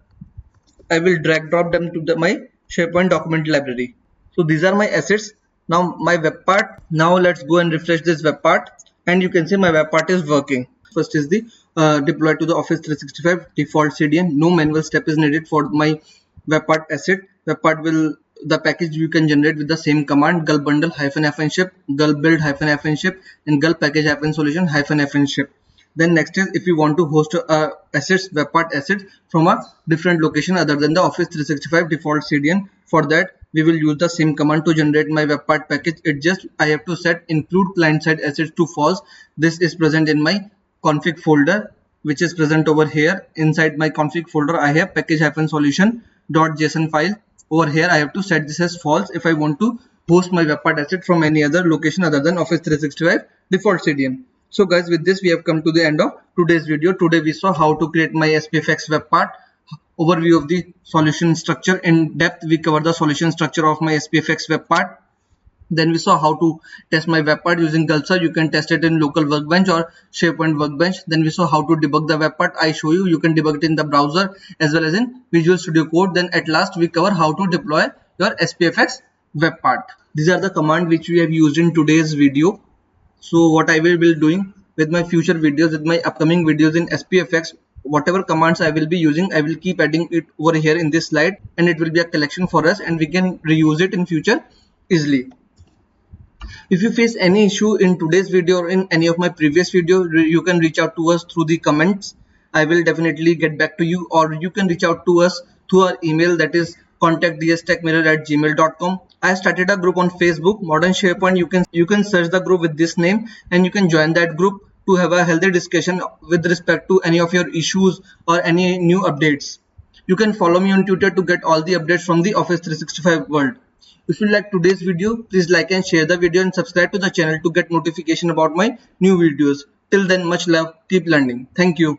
I will drag drop them to my SharePoint document library. So these are my assets. Now my web part. Now let's go and refresh this web part and you can see my web part is working. First is the deploy to the Office 365 default CDN. No manual step is needed for my web part asset. Web part will, the package you can generate with the same command, gulp bundle -fn ship, gulp build -fn ship, and gulp package solution -fn ship. Then next is if you want to host assets, web part assets from a different location other than the Office 365 default CDN. For that we will use the same command to generate my web part package. It just I have to set include client side assets to false. This is present in my config folder, which is present over here. Inside my config folder I have package solution.json file. Over here I have to set this as false if I want to host my web part asset from any other location other than Office 365 default CDN. So guys, with this we have come to the end of today's video. Today we saw how to create my SPFx web part, overview of the solution structure. In depth we cover the solution structure of my SPFx web part. Then we saw how to test my web part using Gulpsar. You can test it in local workbench or SharePoint Workbench. Then we saw how to debug the web part. I show you, you can debug it in the browser as well as in Visual Studio Code. Then at last we cover how to deploy your SPFx web part. These are the commands which we have used in today's video. So what I will be doing with my future videos, with my upcoming videos in SPFx, whatever commands I will be using, I will keep adding it over here in this slide and it will be a collection for us and we can reuse it in future easily. If you face any issue in today's video or in any of my previous video, you can reach out to us through the comments. I will definitely get back to you, or you can reach out to us through our email, that is contactdstechmirror@gmail.com. I started a group on Facebook, Modern SharePoint. You can search the group with this name and you can join that group to have a healthy discussion with respect to any of your issues or any new updates. You can follow me on Twitter to get all the updates from the Office 365 world. If you like today's video, please like and share the video and subscribe to the channel to get notification about my new videos. Till then, much love, keep learning. Thank you.